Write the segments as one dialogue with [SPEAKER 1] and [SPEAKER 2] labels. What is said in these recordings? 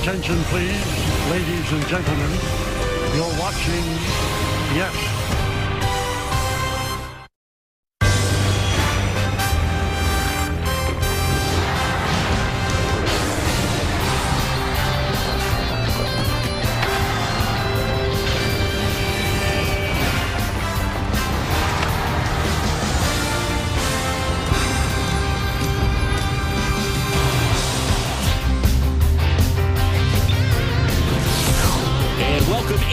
[SPEAKER 1] Attention, please, ladies and gentlemen. You're watching, yes,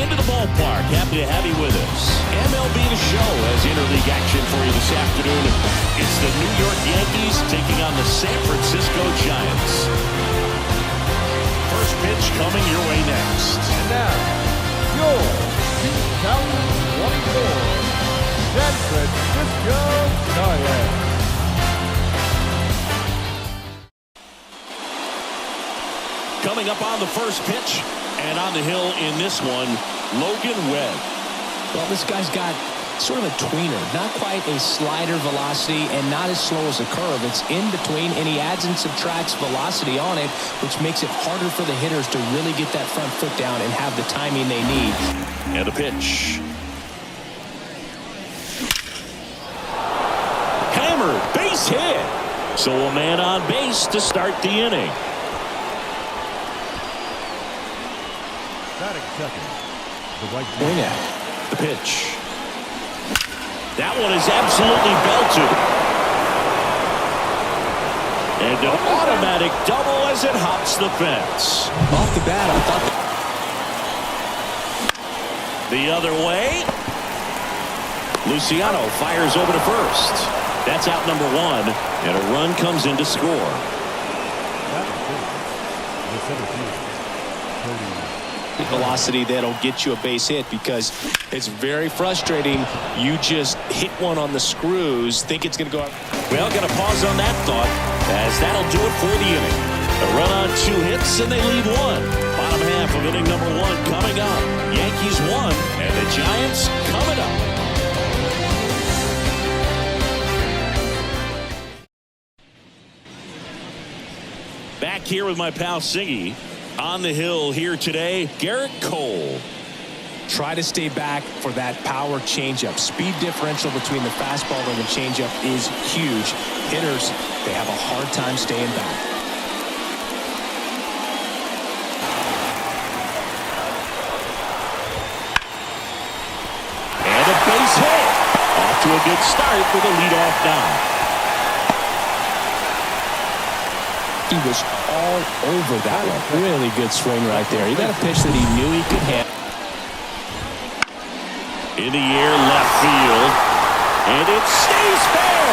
[SPEAKER 2] into the ballpark. Happy to have you with us. MLB The Show has interleague action for you this afternoon. It's the New York Yankees taking on the San Francisco Giants. First pitch coming your way next.
[SPEAKER 3] And now, your 2024 San Francisco Giants.
[SPEAKER 2] Coming up on the first pitch. And on the hill in this one, Logan Webb.
[SPEAKER 4] Well, this guy's got sort of a tweener. Not quite a slider velocity and not as slow as a curve. It's in between, and he adds and subtracts velocity on it, which makes it harder for the hitters to really get that front foot down and have the timing they need.
[SPEAKER 2] And a pitch. Hammered, base hit. So a man on base to start the inning.
[SPEAKER 3] Second. The right
[SPEAKER 4] Swing at
[SPEAKER 2] the pitch. That one is absolutely belted. And an automatic double as it hops the fence.
[SPEAKER 4] Off the bat, I thought
[SPEAKER 2] the other way. Luciano fires over to first. That's out number one, and a run comes in to score.
[SPEAKER 4] Velocity that'll get you a base hit, because it's very frustrating. You just hit one on the screws, think it's going to go out.
[SPEAKER 2] Well, got to pause on that thought, as that'll do it for the inning. A run on 2 hits, and they lead one. Bottom half of inning number 1 coming up. Yankees 1, and the Giants coming up. Back here with my pal Siggy. On the hill here today, Garrett Cole.
[SPEAKER 4] Try to stay back for that power changeup. Speed differential between the fastball and the changeup is huge. Hitters, they have a hard time staying back.
[SPEAKER 2] And a base hit. Off to a good start with a leadoff now.
[SPEAKER 4] He was all over that one. Really good swing right there. He got a pitch that he knew he could hit.
[SPEAKER 2] In the air, left field. And it stays fair.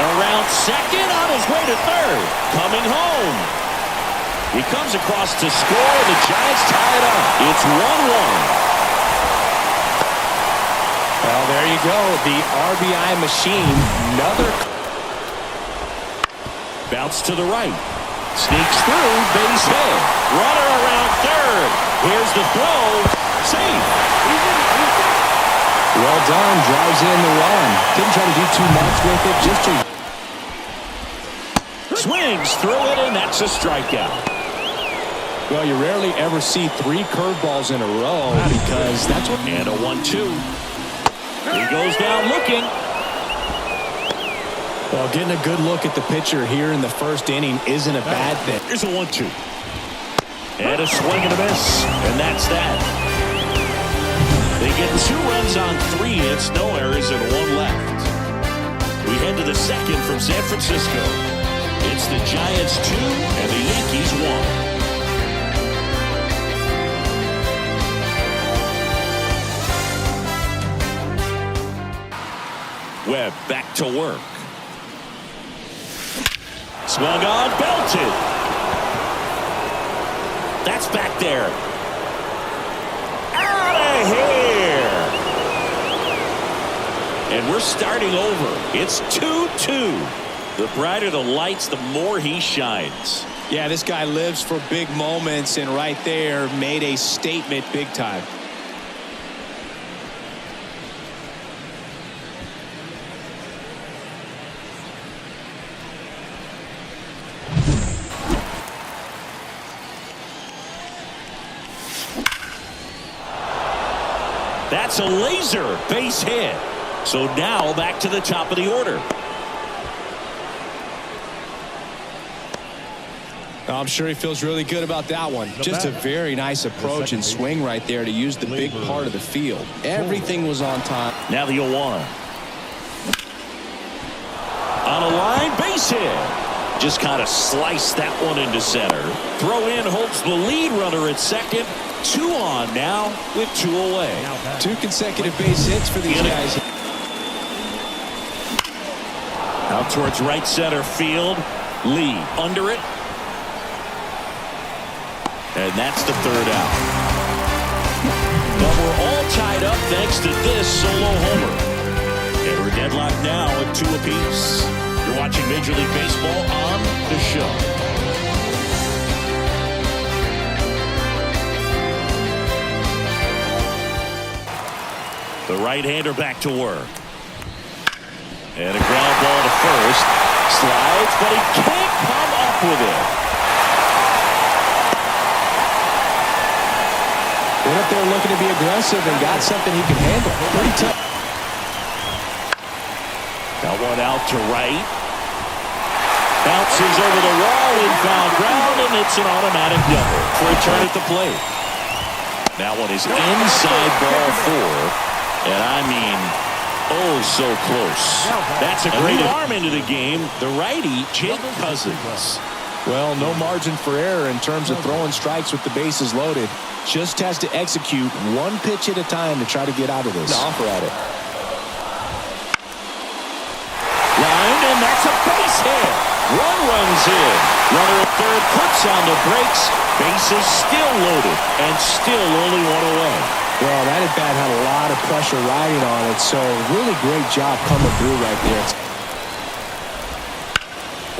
[SPEAKER 2] Around second, on his way to third. Coming home. He comes across to score. The Giants tie it up. It's 1-1.
[SPEAKER 4] Well, there you go. The RBI machine. Another
[SPEAKER 2] bounce to the right. Sneaks through, base hit. Runner around third. Here's the throw. Safe.
[SPEAKER 4] Well done. Drives in the run. Didn't try to do too much with it. Just to
[SPEAKER 2] swings through it, and that's a strikeout.
[SPEAKER 4] Well, you rarely ever see 3 curveballs in a row, because that's what.
[SPEAKER 2] And a 1-2. He goes down looking.
[SPEAKER 4] Well, getting a good look at the pitcher here in the first inning isn't a bad thing.
[SPEAKER 2] Here's a 1-2. And a swing and a miss. And that's that. They get 2 runs on 3 hits, no errors, and 1 left. We head to the second from San Francisco. It's the Giants 2 and the Yankees 1. Webb back to work. Swung on, belted. That's back there. Out of here. And we're starting over. It's 2-2. The brighter the lights, the more he shines.
[SPEAKER 4] Yeah, this guy lives for big moments, and right there made a statement big time.
[SPEAKER 2] That's a laser base hit. So now back to the top of the order.
[SPEAKER 4] I'm sure he feels really good about that one. Just a very nice approach and swing right there to use the big part of the field. Everything was on time.
[SPEAKER 2] Now the 0-1. On a line base hit. Just kind of sliced that one into center. Throw in holds the lead runner at second. 2 on now with 2 away.
[SPEAKER 4] 2 consecutive base hits for these guys.
[SPEAKER 2] Out towards right center field. Lee under it. And that's the 3rd out. But we're all tied up thanks to this solo homer. And we're deadlocked now at 2 apiece. You're watching Major League Baseball on the show. The right-hander back to work. And a ground ball to first. Slides, but he can't come up with it.
[SPEAKER 4] Went up there looking to be aggressive and got something he can handle. Pretty tough.
[SPEAKER 2] That one out to right. Bounces over the wall in foul ground, and it's an automatic double for a turn at the plate. That one is inside ball 4. And I mean, oh, so close. That's a great arm into the game. The righty, Jake Cousins.
[SPEAKER 4] Well, no margin for error in terms of throwing strikes with the bases loaded. Just has to execute 1 pitch at a time to try to get out of this. Offer at it.
[SPEAKER 2] Lined, and that's a base hit. 1 runs in. Runner at third puts on the brakes. Bases still loaded and still only 1 away.
[SPEAKER 4] Well, that at bat had a lot of pressure riding on it, so really great job coming through right there.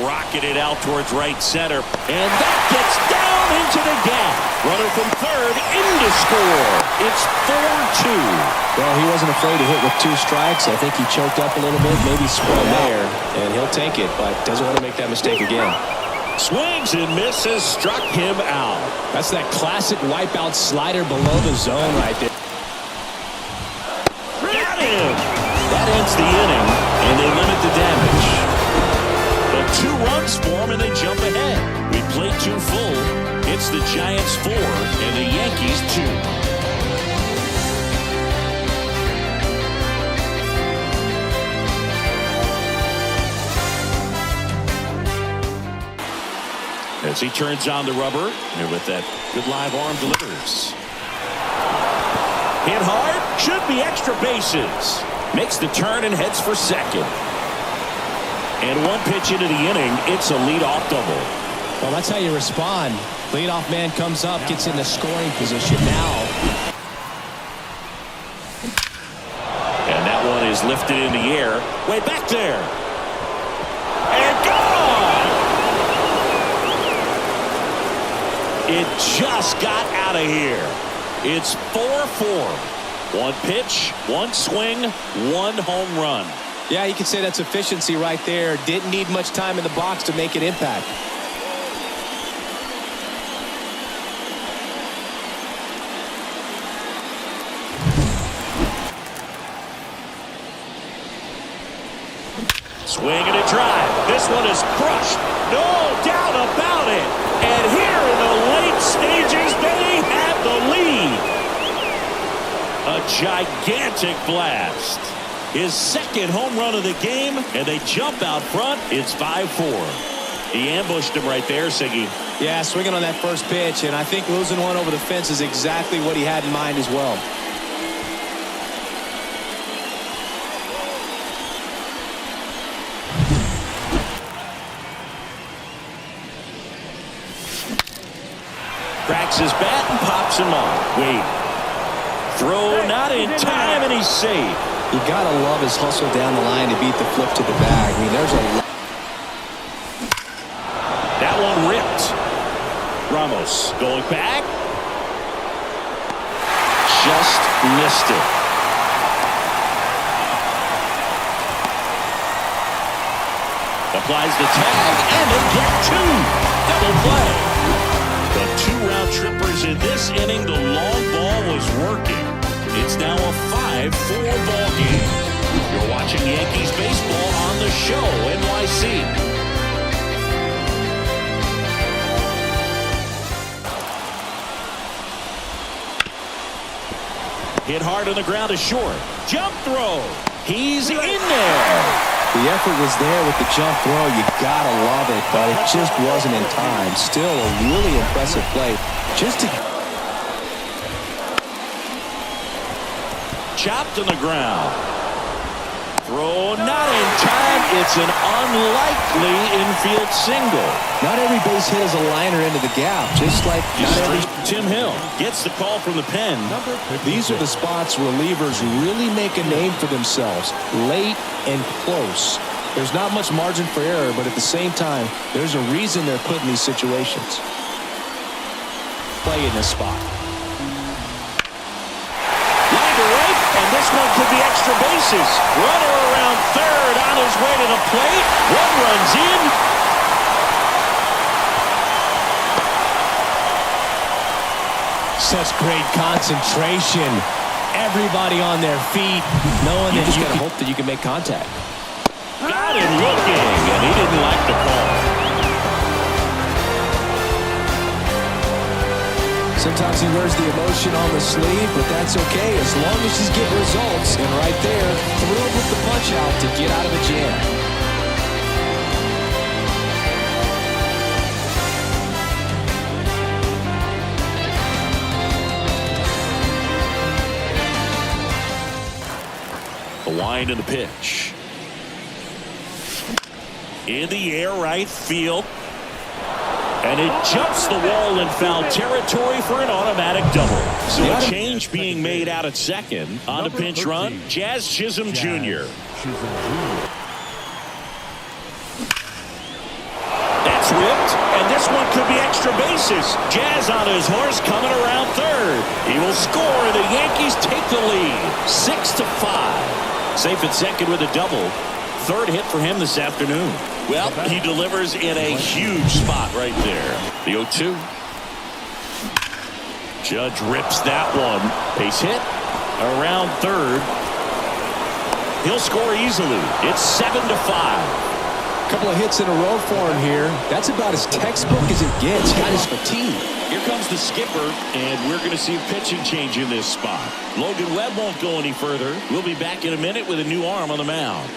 [SPEAKER 2] Rocketed out towards right center, and that gets down into the gap. Runner from third in to score. It's 4-2.
[SPEAKER 4] Well, he wasn't afraid to hit with 2 strikes. I think he choked up a little bit, maybe spun there, and he'll take it, but doesn't want to make that mistake again.
[SPEAKER 2] Swings and misses, struck him out.
[SPEAKER 4] That's that classic wipeout slider below the zone right there.
[SPEAKER 2] Got him. That ends the inning, and they limit the damage. But 2 runs for them, and they jump ahead. We played 2 full. It's the Giants 4 and the Yankees 2. As he turns on the rubber, and with that good live arm delivers. Hit hard, should be extra bases. Makes the turn and heads for second. And 1 pitch into the inning, it's a leadoff double.
[SPEAKER 4] Well, that's how you respond. Leadoff man comes up, gets in the scoring position now.
[SPEAKER 2] And that one is lifted in the air. Way back there. And gone! It just got out of here. It's 4-4. 1 pitch, 1 swing, 1 home run.
[SPEAKER 4] Yeah, you could say that's efficiency right there. Didn't need much time in the box to make an impact.
[SPEAKER 2] Swing and a drive. This one is crushed. No doubt about it. And here in the late stages, they have the lead. A gigantic blast. His 2nd home run of the game, and they jump out front. It's 5-4. He ambushed him right there, Siggy.
[SPEAKER 4] Yeah, swinging on that first pitch, and I think losing one over the fence is exactly what he had in mind as well.
[SPEAKER 2] Cracks his bat and pops him off. Wade. Throw not in time, and he's safe.
[SPEAKER 4] You gotta love his hustle down the line to beat the flip to the bag. I mean, there's a lot.
[SPEAKER 2] That one ripped. Ramos going back. Just missed it. Applies the tag, and they get 2. Double play. The 2 round trippers in this inning. The long ball was working. It's now a 5-4 ball game. You're watching Yankees baseball on the show, NYC. Hit hard on the ground is short. Jump throw. He's in there.
[SPEAKER 4] The effort was there with the jump throw. You gotta love it, but it just wasn't in time. Still a really impressive play. Just to
[SPEAKER 2] chopped on the ground. Throw not in time. It's an unlikely infield single.
[SPEAKER 4] Not every base hit is a liner into the gap, just like not every.
[SPEAKER 2] Tim Hill gets the call from the pen.
[SPEAKER 4] These are the spots relievers really make a name for themselves, late and close. There's not much margin for error, but at the same time, there's a reason they're put in these situations. Play in this spot.
[SPEAKER 2] Line to right, and this one could be extra bases. Runner around third on his way to the plate. One runs in.
[SPEAKER 4] Such great concentration. Everybody on their feet, knowing that you gotta hope that you can make contact.
[SPEAKER 2] Got him looking, and he didn't like the call.
[SPEAKER 4] Sometimes he wears the emotion on the sleeve, but that's okay as long as he's getting results. And right there, thrilled with the punch out to get out of a jam.
[SPEAKER 2] The wind and the pitch. In the air, right field. And it jumps the wall in foul territory for an automatic double. So a change being made out at second. On the pinch run, Jazz Chisholm Jr. That's ripped, and this one could be extra bases. Jazz on his horse coming around third. He will score. The Yankees take the lead, 6-5. Safe at second with a double. Third hit for him this afternoon. Well, he delivers in a huge spot right there. The 0-2. Judge rips that one. Base hit around third. He'll score easily. It's 7-5.
[SPEAKER 4] A couple of hits in a row for him here. That's about as textbook as it gets. Got his fatigue.
[SPEAKER 2] Here comes the skipper, and we're going to see a pitching change in this spot. Logan Webb won't go any further. We'll be back in a minute with a new arm on the mound.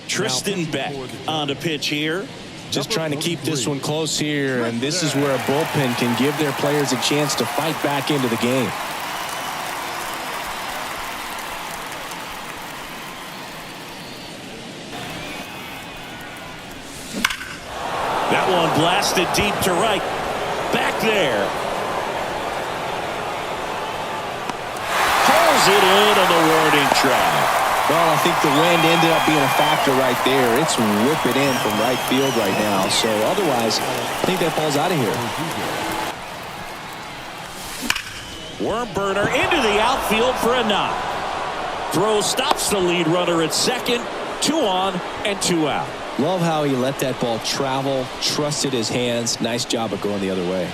[SPEAKER 2] Tristan Beck on the pitch here.
[SPEAKER 4] Just trying to keep this one close here, and this is where a bullpen can give their players a chance to fight back into the game.
[SPEAKER 2] That one blasted deep to right. Back there. Pulls it in on the warning track.
[SPEAKER 4] Well, I think the wind ended up being a factor right there. It's whipping in from right field right now. So otherwise, I think that ball's out of here.
[SPEAKER 2] Worm burner into the outfield for a knock. Throw stops the lead runner at second. 2 on and 2 out.
[SPEAKER 4] Love how he let that ball travel, trusted his hands. Nice job of going the other way.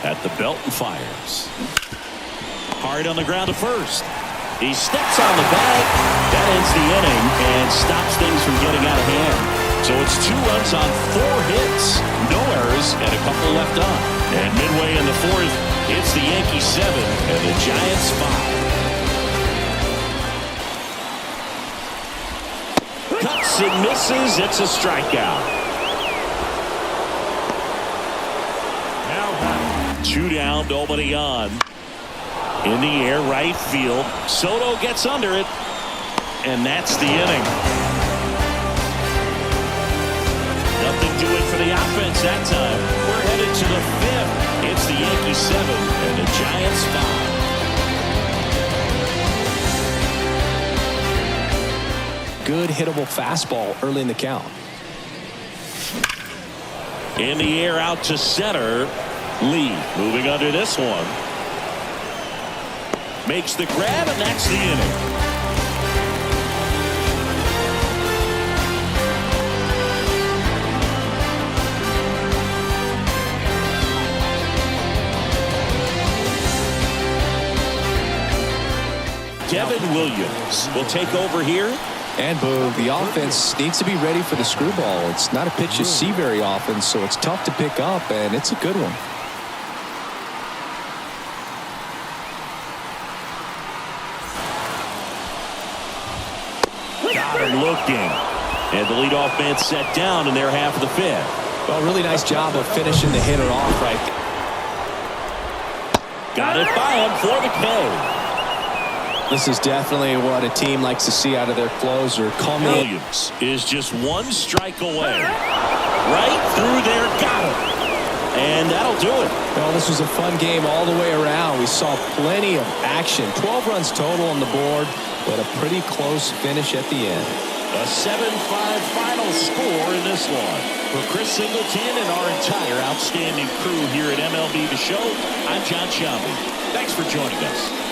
[SPEAKER 2] At the belt and fires. Hard on the ground to first. He steps on the bag. That ends the inning and stops things from getting out of hand. So it's 2 runs on 4 hits, no errors, and a couple left on. And midway in the 4th, it's the Yankees 7 and the Giants 5. Cuts and misses. It's a strikeout. Now 2 down, nobody on. In the air, right field. Soto gets under it, and that's the inning. Nothing doing for the offense that time. We're headed to the 5th. It's the Yankees 7 and the Giants 5.
[SPEAKER 4] Good hittable fastball early in the count.
[SPEAKER 2] In the air, out to center. Lee moving under this one. Makes the grab, and that's the inning. Devin Williams will take over here.
[SPEAKER 4] And boom, the offense needs to be ready for the screwball. It's not a pitch you see very often, so it's tough to pick up, and it's a good one.
[SPEAKER 2] Got him looking. And the leadoff man set down in their half of the fifth.
[SPEAKER 4] Well, really nice job of finishing the hitter off right there.
[SPEAKER 2] Got it by him for the K.
[SPEAKER 4] This is definitely what a team likes to see out of their closer.
[SPEAKER 2] Williams is just one strike away. Right through there, got him. And that'll do it.
[SPEAKER 4] Well, this was a fun game all the way around. We saw plenty of action. 12 runs total on the board, but a pretty close finish at the end.
[SPEAKER 2] A 7-5 final score in this one. For Chris Singleton and our entire outstanding crew here at MLB The Show, I'm John Sciambi. Thanks for joining us.